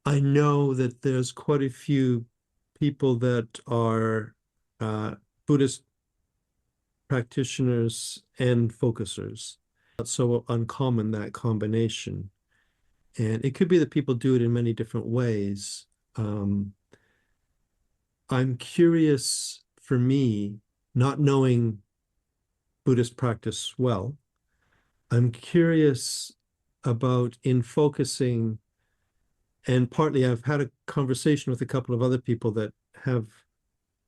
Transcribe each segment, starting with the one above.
I know that there's quite a few people that are Buddhist practitioners and focusers. Not so uncommon, that combination. And it could be that people do it in many different ways. Um, I'm curious for me, not knowing Buddhist practice well, I'm curious about in focusing, and partly I've had a conversation with a couple of other people that have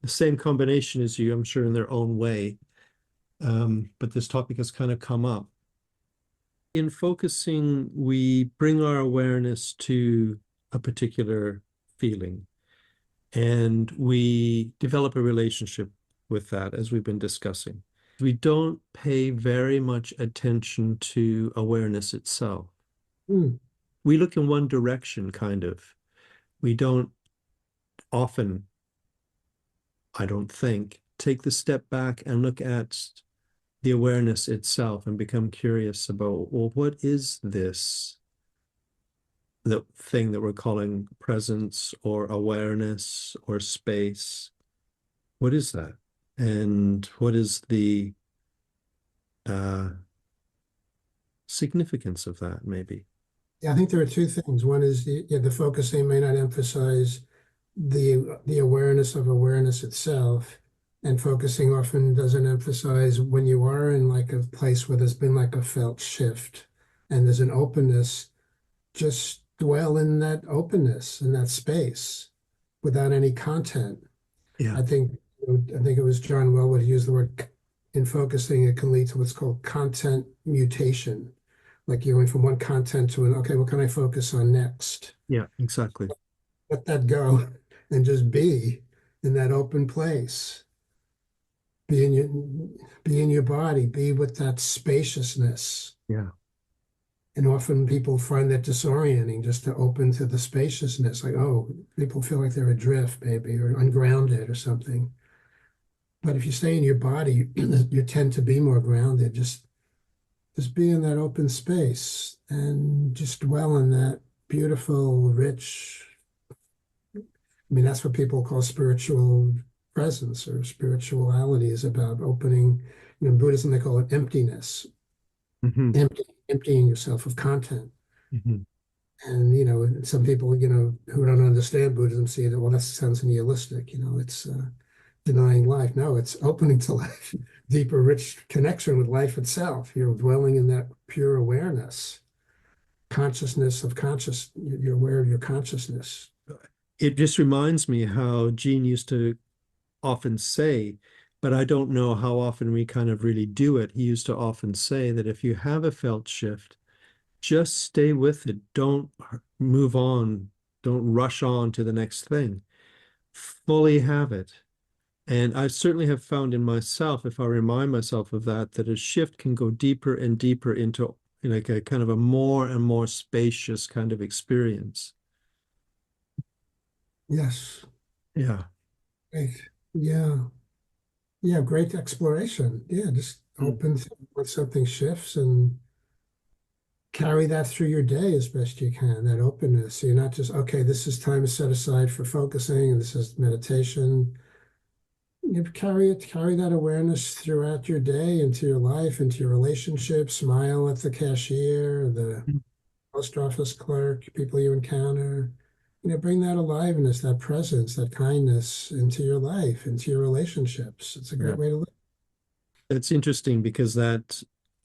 the same combination as you, I'm sure, in their own way. But this topic has kind of come up. In focusing, we bring our awareness to a particular feeling, and we develop a relationship with that, as we've been discussing. We don't pay very much attention to awareness itself. Mm. We look in one direction, kind of. We don't often, I don't think, take the step back and look at the awareness itself and become curious about, well, what is this? The thing that we're calling presence or awareness or space. What is that? And what is the uh, significance of that, maybe? Yeah, I think there are two things. One is the focusing may not emphasize the awareness of awareness itself, and focusing often doesn't emphasize when you are in like a place where there's been like a felt shift and there's an openness, just dwell in that openness, in that space without any content. Yeah. I think it was John Wellwood who used the word in focusing, it can lead to what's called content mutation. Like you're going from one content to an, okay, what can I focus on next? Yeah, exactly. Let that go and just be in that open place. Be in your be in your body, be with that spaciousness. Yeah. And often people find that disorienting just to open to the spaciousness. Like, oh, people feel like they're adrift, maybe, or ungrounded or something. But if you stay in your body, you tend to be more grounded. Just be in that open space and just dwell in that beautiful, rich. I mean, that's what people call spiritual presence or spirituality is about opening. In Buddhism, they call it emptiness, Hmm. emptying yourself of content. Hmm. And, some people, who don't understand Buddhism see that, well, that sounds nihilistic. It's denying life. No, it's opening to life, deeper, rich connection with life itself. You're dwelling in that pure awareness, consciousness of conscious. You're aware of your consciousness. It just reminds me how Gene used to often say, but I don't know how often we kind of really do it. He used to often say that if you have a felt shift, just stay with it. Don't move on. Don't rush on to the next thing. Fully have it. And I certainly have found in myself, if I remind myself of that, that a shift can go deeper and deeper into like a kind of a more and more spacious kind of experience. Yes. Yeah. Great. Yeah. Yeah. Great exploration. Yeah. Just Mm. open when something shifts and carry that through your day as best you can, that openness. So you're not just, okay, this is time set aside for focusing and this is meditation. You carry that awareness throughout your day, into your life, into your relationships. Smile at the cashier, the post office clerk, people you encounter. Bring that aliveness, that presence, that kindness into your life, into your relationships. It's a Yeah. great way to live. It's interesting because I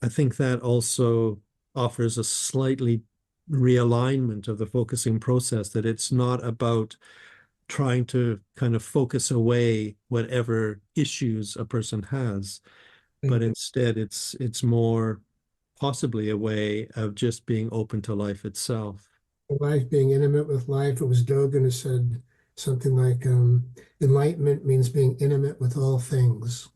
think that also offers a slightly realignment of the focusing process, that it's not about trying to kind of focus away whatever issues a person has, but instead it's more possibly a way of just being open to life itself. Life, being intimate with life. It was Dogen who said something like, enlightenment means being intimate with all things.